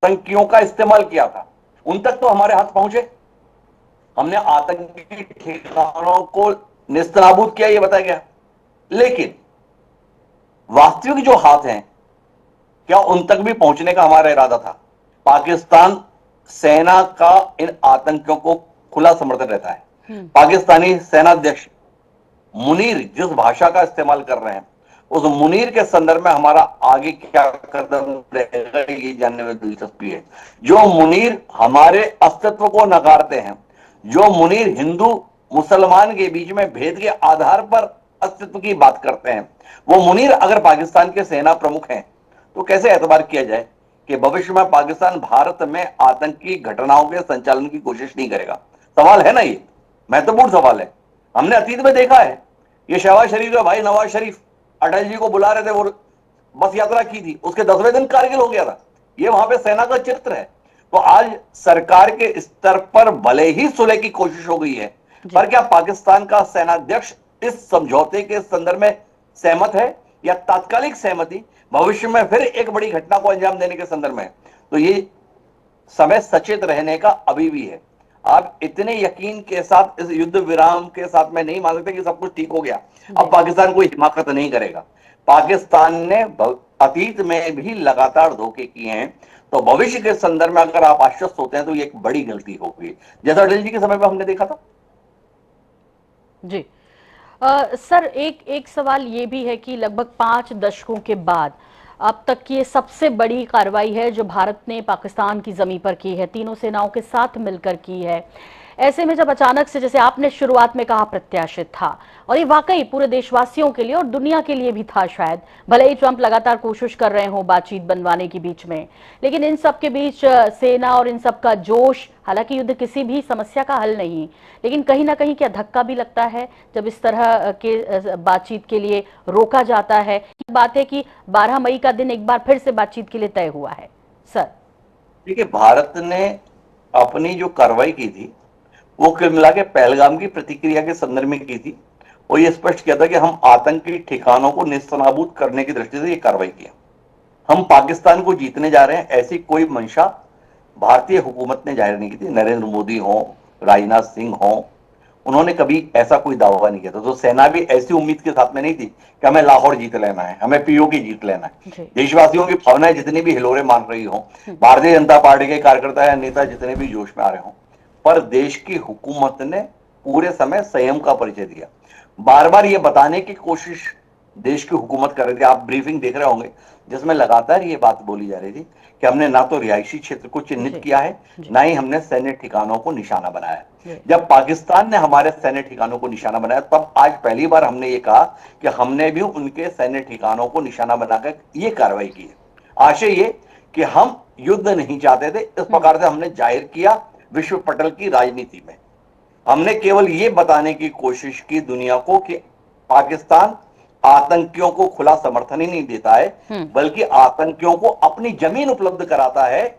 आतंकियों का इस्तेमाल किया था, उन तक तो हमारे हाथ पहुंचे। हमने आतंकी ठिकानों को निस्तनाबूद किया, ये बताया गया। लेकिन वास्तविक जो हाथ हैं, क्या उन तक भी पहुंचने का हमारा इरादा था? पाकिस्तान सेना का इन आतंकियों को खुला समर्थन रहता है। पाकिस्तानी सेनाध्यक्ष मुनीर जिस भाषा का इस्तेमाल कर रहे हैं, उस मुनीर के संदर्भ में हमारा आगे क्या कदम रहेगा, ये जानने में दिलचस्पी है। जो मुनीर हमारे अस्तित्व को नकारते हैं, जो मुनीर हिंदू मुसलमान के बीच में भेद के आधार पर अस्तित्व की बात करते हैं, वो मुनीर अगर पाकिस्तान के सेना प्रमुख हैं, तो कैसे एतबार किया जाए कि भविष्य में पाकिस्तान भारत में आतंकी घटनाओं के संचालन की कोशिश नहीं करेगा? सवाल है ना, ये महत्वपूर्ण सवाल है। हमने अतीत में देखा है, ये शहबाज शरीफ के भाई नवाज शरीफ अटल जी को बुला रहे थे, वो बस यात्रा की थी, उसके 10वें दिन कारगिल हो गया था। ये वहां पे सेना का चित्र है। तो आज सरकार के स्तर पर भले ही सुलह की कोशिश हो गई है, पर क्या पाकिस्तान का सेनाध्यक्ष इस समझौते के संदर्भ में सहमत है, या तात्कालिक सहमति भविष्य में फिर एक बड़ी घटना को अंजाम देने के संदर्भ में? तो ये समय सचेत रहने का अभी भी है। आप इतने यकीन के साथ इस युद्ध विराम के साथ में नहीं मान सकते कि सब कुछ ठीक हो गया, अब पाकिस्तान कोई हिमाकत नहीं करेगा। पाकिस्तान ने अतीत में भी लगातार धोखे किए हैं, तो भविष्य के संदर्भ में अगर आप आश्वस्त होते हैं तो ये एक बड़ी गलती होगी, जैसा अटल जी के समय में हमने देखा था। जी सर, एक एक सवाल ये भी है कि लगभग 5 दशकों के बाद अब तक की ये सबसे बड़ी कार्रवाई है जो भारत ने पाकिस्तान की जमीन पर की है, तीनों सेनाओं के साथ मिलकर की है। ऐसे में जब अचानक से, जैसे आपने शुरुआत में कहा, प्रत्याशित था, और ये वाकई पूरे देशवासियों के लिए और दुनिया के लिए भी था शायद, भले ही ट्रंप लगातार कोशिश कर रहे हो बातचीत बनवाने की बीच में, लेकिन इन सब के बीच सेना और इन सब का जोश, हालांकि युद्ध किसी भी समस्या का हल नहीं, लेकिन कहीं ना कहीं क्या धक्का भी लगता है जब इस तरह के बातचीत के लिए रोका जाता है? बात है कि 12 मई का दिन एक बार फिर से बातचीत के लिए तय हुआ है। सर देखिए, भारत ने अपनी जो कार्रवाई की थी वो कुल मिला के पहलगाम की प्रतिक्रिया के संदर्भ में की थी, और ये स्पष्ट किया था कि हम आतंकी ठिकानों को निस्तनाबूद करने की दृष्टि से ये कार्रवाई की। हम पाकिस्तान को जीतने जा रहे हैं, ऐसी कोई मंशा भारतीय हुकूमत ने जाहिर नहीं की थी। नरेंद्र मोदी हो, राजनाथ सिंह हो, उन्होंने कभी ऐसा कोई दावा नहीं किया था। तो सेना भी ऐसी उम्मीद के साथ में नहीं थी कि हमें लाहौर जीत लेना है, हमें पीओके जीत लेना है। देशवासियों की भावनाएं जितनी भी हिलोरे मान रही हो, भारतीय जनता पार्टी के कार्यकर्ता या नेता जितने भी जोश में आ रहे हो, पर देश की हुकूमत ने पूरे समय संयम का परिचय दिया। बार बार ये बताने की कोशिश देश की हुकूमत कर रही थी। आप ब्रीफिंग देख रहे होंगे जिसमें लगातार ये बात बोली जा रही थी कि हमने ना तो रिहायशी क्षेत्र को चिन्हित किया है, ना ही हमने सैन्य ठिकानों को निशाना बनाया। जब पाकिस्तान ने हमारे सैन्य ठिकानों को निशाना बनाया, तब आज पहली बार हमने ये कहा कि हमने भी उनके सैन्य ठिकानों को निशाना बनाकर ये कार्रवाई की है। आशय ये कि हम युद्ध नहीं चाहते थे, इस प्रकार से हमने जाहिर किया विश्व पटल की राजनीति में। हमने केवल ये बताने की कोशिश की दुनिया को कि पाकिस्तान आतंकियों को खुला समर्थन ही नहीं देता है, बल्कि आतंकियों को अपनी जमीन उपलब्ध कराता है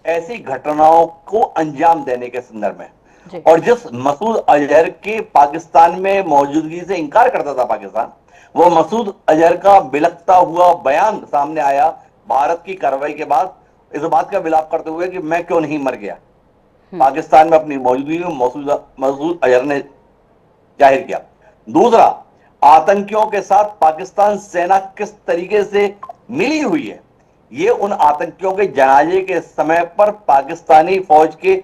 ऐसी घटनाओं को अंजाम देने के संदर्भ में। और जिस मसूद अजहर के पाकिस्तान में मौजूदगी से इंकार करता था पाकिस्तान, वो मसूद अजहर का बिलखता हुआ बयान सामने आया भारत की कार्रवाई के बाद, इस बात का विलाप करते हुए कि मैं क्यों नहीं मर गया। पाकिस्तान में अपनी मौजूदगी में मसूद अजहर ने जाहिर किया। दूसरा, आतंकियों के साथ पाकिस्तान सेना किस तरीके से मिली हुई है, ये उन आतंकियों के जनाजे के समय पर पाकिस्तानी फौज के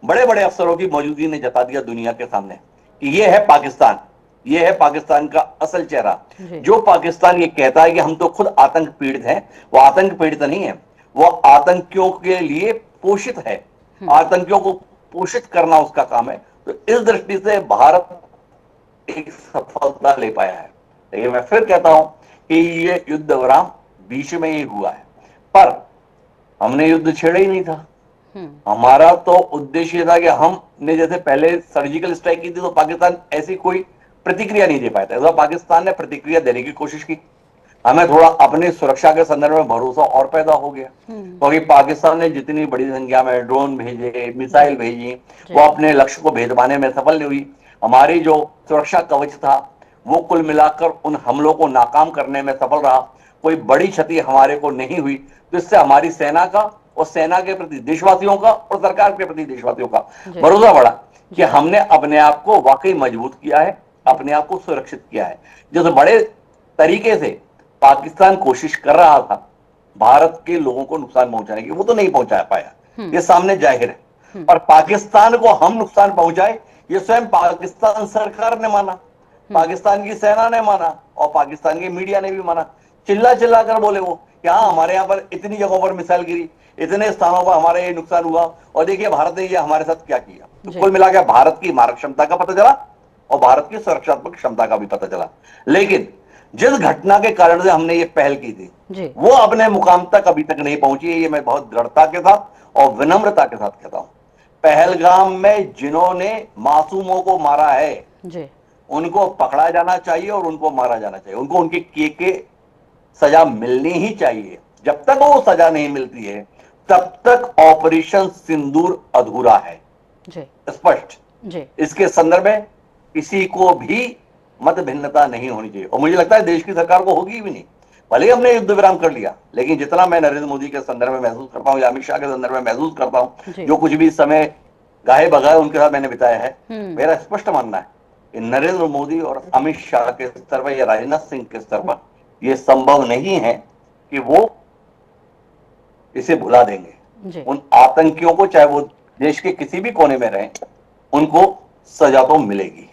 बड़े बड़े अफसरों की मौजूदगी ने जता दिया दुनिया के सामने कि ये है पाकिस्तान, ये है पाकिस्तान का असल चेहरा। जो पाकिस्तान ये कहता है कि हम तो खुद आतंक पीड़ित हैं, वो आतंक पीड़ित नहीं है, वो आतंकियों के लिए पोषित है। आतंकियों को पोषित करना उसका काम है। तो इस दृष्टि से भारत एक सफलता ले पाया है। लेकिन मैं फिर कहता हूं कि ये युद्ध विराम बीच में ही हुआ है, पर हमने युद्ध छेड़ा ही नहीं था। हमारा तो उद्देश्य था कि हमने जैसे पहले सर्जिकल स्ट्राइक की थी, तो पाकिस्तान ऐसी कोई प्रतिक्रिया नहीं दे पाया था। तो पाकिस्तान ने प्रतिक्रिया देने की कोशिश की, हमें थोड़ा अपनी सुरक्षा के संदर्भ में भरोसा और पैदा हो गया, क्योंकि पाकिस्तान ने जितनी बड़ी संख्या में ड्रोन भेजे, मिसाइल भेजी, वो अपने लक्ष्य को भेद पाने में सफल नहीं हुई। हमारी जो सुरक्षा कवच था वो कुल मिलाकर उन हमलों को नाकाम करने में सफल रहा, कोई बड़ी क्षति हमारे को नहीं हुई। तो इससे हमारी सेना का और सेना के प्रति देशवासियों का और सरकार के प्रति देशवासियों का जी। भरोसा बढ़ा कि हमने अपने आप को वाकई मजबूत किया है, अपने आप को सुरक्षित किया है। जिस बड़े तरीके से पाकिस्तान कोशिश कर रहा था भारत के लोगों को नुकसान पहुंचाने की, वो तो नहीं पहुंचा पाया, ये सामने जाहिर है। और पाकिस्तान को हम नुकसान पहुंचाए ये स्वयं पाकिस्तान सरकार ने माना, पाकिस्तान की सेना ने माना और पाकिस्तान के मीडिया ने भी माना। चिल्ला चिल्ला कर बोले वो कि हाँ हमारे यहाँ पर इतनी जगहों पर मिसाइल गिरी, इतने स्थानों पर हमारे ये नुकसान हुआ और देखिए भारत ने ये हमारे साथ क्या किया। तो कुल मिलाकर भारत की मारक क्षमता का पता चला और भारत की सुरक्षात्मक क्षमता का भी पता चला। लेकिन जिस घटना के कारण से हमने ये पहल की थी वो अपने मुकाम तक अभी तक नहीं पहुंची है, ये मैं बहुत दृढ़ता के साथ और विनम्रता के साथ कहता हूं। पहलगाम में जिन्होंने मासूमों को मारा है उनको पकड़ा जाना चाहिए और उनको मारा जाना चाहिए, उनको उनके किए के सजा मिलनी ही चाहिए। जब तक वो सजा नहीं मिलती है तब तक ऑपरेशन सिंदूर अधूरा है, स्पष्ट। इसके संदर्भ में किसी को भी मत भिन्नता नहीं होनी चाहिए और मुझे लगता है देश की सरकार को होगी भी नहीं। भले ही हमने युद्ध विराम कर लिया, लेकिन जितना मैं नरेंद्र मोदी के संदर्भ में महसूस करता हूं या अमित शाह के संदर्भ में महसूस करता हूं, जो कुछ भी समय गाहे बगाए उनके साथ मैंने बिताया है, मेरा स्पष्ट मानना है कि नरेंद्र मोदी और अमित शाह के स्तर पर या राजनाथ सिंह के स्तर पर यह संभव नहीं है कि वो इसे भुला देंगे। उन आतंकियों को चाहे वो देश के किसी भी कोने में रहें उनको सजा तो मिलेगी,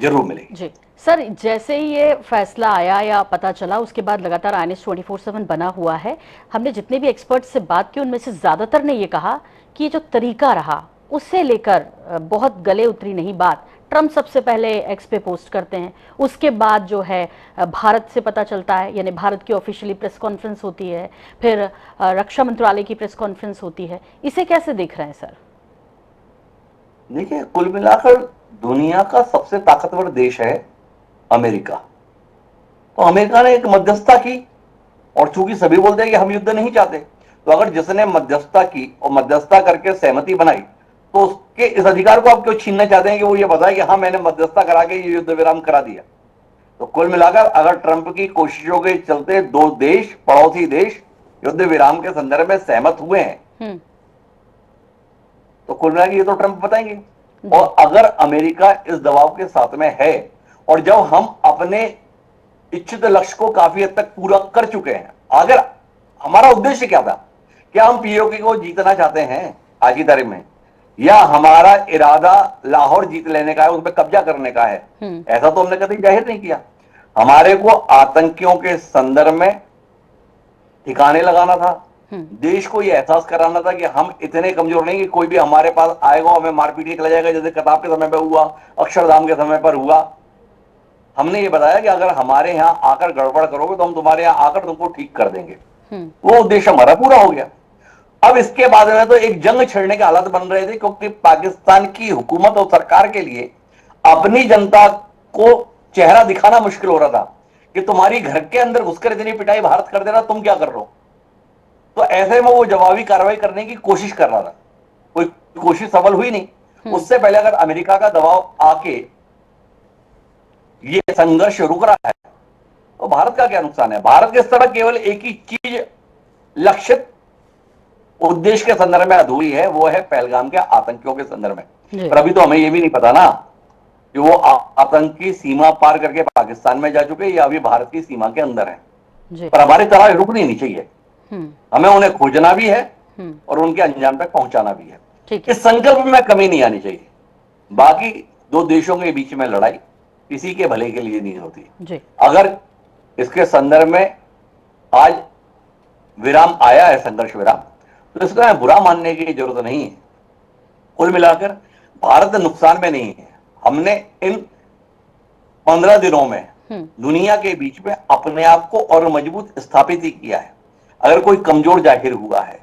जरूर मिलेगी। जी सर, जैसे ही ये फैसला आया या पता चला उसके बाद लगातार INS 24/7 बना हुआ है। हमने जितने भी एक्सपर्ट से बात की उनमें से ज्यादातर ने ये कहा कि जो तरीका रहा उससे लेकर बहुत गले उतरी नहीं बात। ट्रंप सबसे पहले एक्स पे पोस्ट करते हैं, उसके बाद जो है भारत से पता चलता है, यानी भारत की ऑफिशियली प्रेस कॉन्फ्रेंस होती है, फिर रक्षा मंत्रालय की प्रेस कॉन्फ्रेंस होती है। इसे कैसे देख रहे हैं सर? देखिए, कुल मिलाकर दुनिया का सबसे ताकतवर देश है अमेरिका। तो अमेरिका ने एक मध्यस्थता की और चूंकि सभी बोलते हैं कि हम युद्ध नहीं चाहते, तो अगर जिसने मध्यस्थता की और मध्यस्थता करके सहमति बनाई तो उसके इस अधिकार को आप क्यों छीनना चाहते हैं कि वो ये बताए कि हाँ मैंने मध्यस्थता करा के ये युद्ध विराम करा दिया। तो कुल मिलाकर अगर ट्रंप की कोशिशों के चलते दो देश, पड़ोसी देश, युद्ध विराम के संदर्भ में सहमत हुए हैं तो कुल मिलाकर ये तो ट्रंप बताएंगे। और अगर अमेरिका इस दबाव के साथ में है और जब हम अपने इच्छित लक्ष्य को काफी हद तक पूरा कर चुके हैं, अगर हमारा उद्देश्य क्या था, क्या हम पीओके को जीतना चाहते हैं आज की तारीख में, या हमारा इरादा लाहौर जीत लेने का है, उस पर कब्जा करने का है, ऐसा तो हमने कभी जाहिर नहीं किया। हमारे को आतंकियों के संदर्भ में ठिकाने लगाना था, देश को यह एहसास कराना था कि हम इतने कमजोर नहीं कि कोई भी हमारे पास आएगा हमें मारपीट के चला जाएगा, जैसे कताब के समय पर हुआ, अक्षरधाम के समय पर हुआ। हमने ये बताया कि अगर हमारे यहाँ आकर गड़बड़ करोगे तो हम तुम्हारे यहाँ आकर तुमको ठीक कर देंगे। वो उद्देश्य हमारा पूरा हो गया। अब इसके बाद में तो एक जंग छेड़ने के हालात बन रहे थे, क्योंकि पाकिस्तान की हुकूमत और सरकार के लिए अपनी जनता को चेहरा दिखाना मुश्किल हो रहा था कि तुम्हारी घर के अंदर घुसकर इतनी पिटाई भारत कर दे रहा, तुम क्या कर रहे हो। तो ऐसे में वो जवाबी कार्रवाई करने की कोशिश कर रहा था, कोई कोशिश सफल हुई नहीं। उससे पहले अगर अमेरिका का दबाव आके ये संघर्ष रुक रहा है तो भारत का क्या नुकसान है। भारत के स्तर पर केवल एक ही चीज लक्षित उद्देश्य के संदर्भ में अधूरी है, वो है पहलगाम के आतंकियों के संदर्भ में। पर अभी तो हमें ये भी नहीं पता ना कि वो आतंकी सीमा पार करके पाकिस्तान में जा चुके या अभी भारत की सीमा के अंदर है। पर हमारी तरह रुकनी नहीं चाहिए, हमें उन्हें खोजना भी है और उनके अंजाम तक पहुंचाना भी है। इस संकल्प में कमी नहीं आनी चाहिए। बाकी दो देशों के बीच में लड़ाई किसी के भले के लिए नहीं होती। अगर इसके संदर्भ में आज विराम आया है, संघर्ष विराम, तो इसका बुरा मानने की जरूरत नहीं है। कुल मिलाकर भारत नुकसान में नहीं है। हमने इन 15 दिनों में दुनिया के बीच में अपने आप को और मजबूत स्थापित ही किया है। अगर कोई कमजोर जाहिर हुआ है,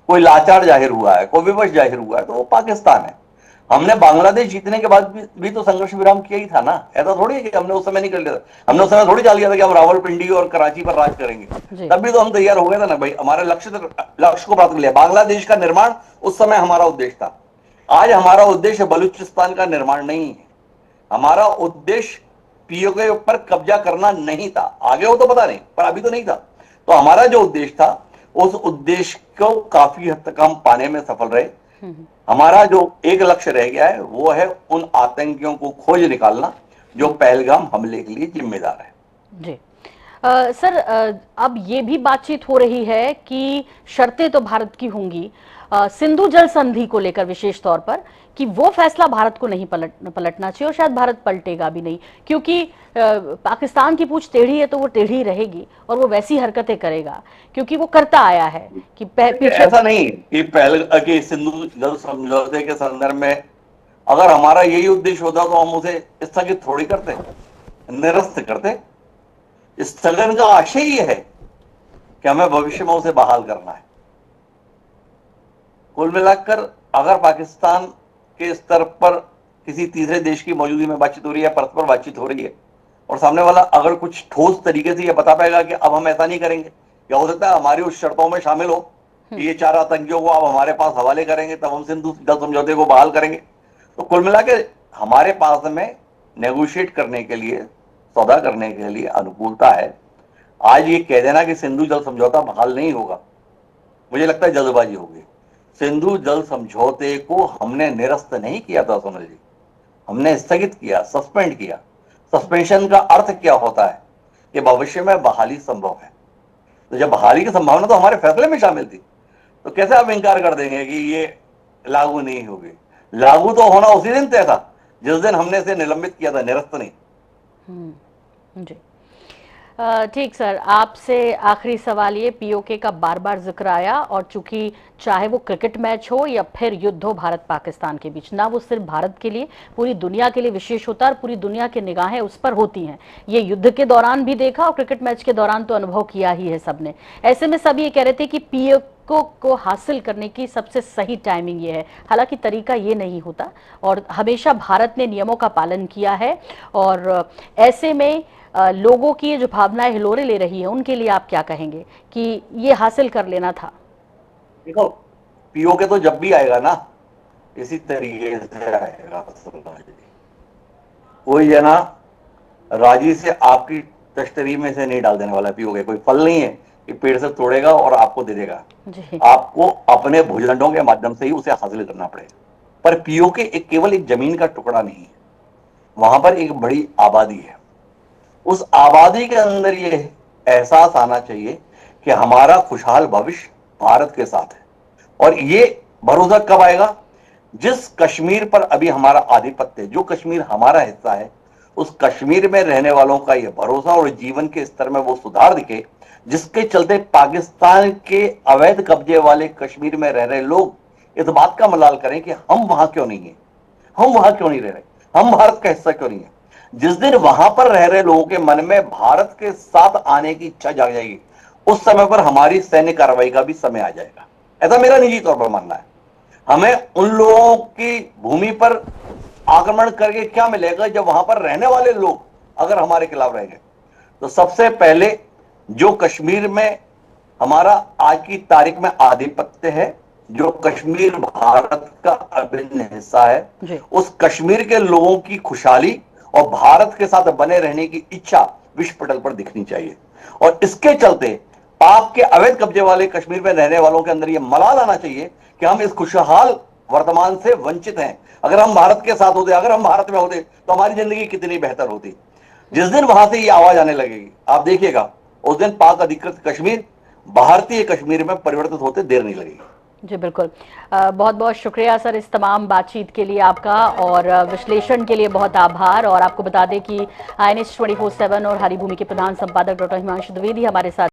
कोई लाचार जाहिर हुआ है, कोई विवश जाहिर हुआ है, तो वो पाकिस्तान है। हमने बांग्लादेश जीतने के बाद भी तो संघर्ष विराम किया ही था ना। ऐसा थोड़ी है कि हमने उस समय नहीं कर लिया था। हमने उस समय थोड़ी चाल लिया था कि हम रावलपिंडी और कराची पर राज करेंगे। तब भी तो हम तैयार हो गए थे ना भाई, हमारे लक्ष्य को प्राप्त कर लिया। बांग्लादेश का निर्माण उस समय हमारा उद्देश्य था। आज हमारा उद्देश्य बलूचिस्तान का निर्माण नहीं है। हमारा उद्देश्य पीओके पर कब्जा करना नहीं था। आगे हो तो पता नहीं, पर अभी तो नहीं था। तो हमारा जो उद्देश्य था उस उद्देश्य को काफी हद तक हम पाने में सफल रहे। हमारा जो एक लक्ष्य रह गया है वो है उन आतंकियों को खोज निकालना जो पहलगाम हमले के लिए जिम्मेदार है। जी सर, अब ये भी बातचीत हो रही है कि शर्तें तो भारत की होंगी सिंधु जल संधि को लेकर, विशेष तौर पर कि वो फैसला भारत को नहीं पलटना चाहिए और शायद भारत पलटेगा भी नहीं, क्योंकि पाकिस्तान की पूंछ टेढ़ी है तो वो टेढ़ी रहेगी और वो वैसी हरकतें करेगा क्योंकि वो करता आया है कि पीछे। ऐसा नहीं कि सिंधु जल समझौते के संदर्भ में अगर हमारा यही उद्देश्य होता तो हम उसे स्थगित थोड़ी करते, निरस्त करते। स्थगन का आशय ये है कि हमें भविष्य में उसे बहाल करना है। कुल मिलाकर अगर पाकिस्तान के स्तर पर किसी तीसरे देश की मौजूदगी में बातचीत हो रही है, परस्पर बातचीत हो रही है, और सामने वाला अगर कुछ ठोस तरीके से यह बता पाएगा कि अब हम ऐसा नहीं करेंगे, या हो सकता है हमारी उस शर्तों में शामिल हो कि ये 4 आतंकियों को अब हमारे पास हवाले करेंगे, तब हम सिंधु जल समझौते को बहाल करेंगे, तो कुल मिला के हमारे पास में नेगोशिएट करने के लिए, सौदा करने के लिए अनुकूलता है। आज ये कह देना कि सिंधु जल समझौता बहाल नहीं होगा, मुझे लगता है जल्दबाजी होगी। सिंधु जल समझौते को हमने निरस्त नहीं किया था सोनल जी, हमने स्थगित किया, सस्पेंड किया। सस्पेंशन का अर्थ क्या होता है कि भविष्य में बहाली संभव है। तो जब बहाली की संभावना तो हमारे फैसले में शामिल थी, तो कैसे आप इंकार कर देंगे कि ये लागू नहीं होगी? लागू तो होना उसी दिन तय था जिस दिन हमने इसे निलंबित किया था, निरस्त नहीं। जी ठीक सर, आपसे आखिरी सवाल, ये पीओके का बार बार जिक्र आया और चूंकि चाहे वो क्रिकेट मैच हो या फिर युद्ध हो भारत पाकिस्तान के बीच, ना वो सिर्फ भारत के लिए, पूरी दुनिया के लिए विशेष होता है और पूरी दुनिया की निगाहें उस पर होती हैं। ये युद्ध के दौरान भी देखा और क्रिकेट मैच के दौरान तो अनुभव किया ही है सबने। ऐसे में सब ये कह रहे थे कि पीओके को हासिल करने की सबसे सही टाइमिंग ये है, हालांकि तरीका ये नहीं होता और हमेशा भारत ने नियमों का पालन किया है। और ऐसे में लोगों की जो भावनाएं हिलोरे ले रही है, उनके लिए आप क्या कहेंगे कि ये हासिल कर लेना था? देखो, पीओके तो जब भी आएगा ना इसी तरीके से आएगा। कोई जना राजी से आपकी तश्तरी में से नहीं डाल देने वाला। पीओके कोई फल नहीं है कि पेड़ से तोड़ेगा और आपको दे देगा, आपको अपने भुजंडों के माध्यम से ही उसे हासिल करना पड़ेगा। पर पीओके केवल एक जमीन का टुकड़ा नहीं है, वहां पर एक बड़ी आबादी है। उस आबादी के अंदर ये एहसास आना चाहिए कि हमारा खुशहाल भविष्य भारत के साथ है। और ये भरोसा कब आएगा? जिस कश्मीर पर अभी हमारा आधिपत्य, जो कश्मीर हमारा हिस्सा है, उस कश्मीर में रहने वालों का यह भरोसा और जीवन के स्तर में वो सुधार दिखे, जिसके चलते पाकिस्तान के अवैध कब्जे वाले कश्मीर में रह रहे लोग इस बात का मलाल करें कि हम वहां क्यों नहीं है, हम वहां क्यों नहीं रह रहे, हम भारत का हिस्सा क्यों नहीं है। जिस दिन वहां पर रह रहे लोगों के मन में भारत के साथ आने की इच्छा जाग जाएगी, उस समय पर हमारी सैन्य कार्रवाई का भी समय आ जाएगा। ऐसा मेरा निजी तौर पर मानना है। हमें उन लोगों की भूमि पर आक्रमण करके क्या मिलेगा जब वहां पर रहने वाले लोग अगर हमारे खिलाफ रहेंगे। तो सबसे पहले जो कश्मीर में हमारा आज की तारीख में आधिपत्य है, जो कश्मीर भारत का अभिन्न हिस्सा है, उस कश्मीर के लोगों की खुशहाली और भारत के साथ बने रहने की इच्छा विश्व पटल पर दिखनी चाहिए। और इसके चलते पाक के अवैध कब्जे वाले कश्मीर में रहने वालों के अंदर यह मलाल आना चाहिए कि हम इस खुशहाल वर्तमान से वंचित हैं। अगर हम भारत के साथ होते, अगर हम भारत में होते, तो हमारी जिंदगी कितनी बेहतर होती। जिस दिन वहां से ये आवाज आने लगेगी, आप देखिएगा उस दिन पाक अधिकृत कश्मीर भारतीय कश्मीर में परिवर्तित होते देर नहीं लगेगी। जी बिल्कुल, बहुत बहुत शुक्रिया सर इस तमाम बातचीत के लिए आपका, और विश्लेषण के लिए बहुत आभार। और आपको बता दें कि INS 24/7 और हरी भूमि के प्रधान संपादक डॉक्टर हिमांशु द्विवेदी हमारे साथ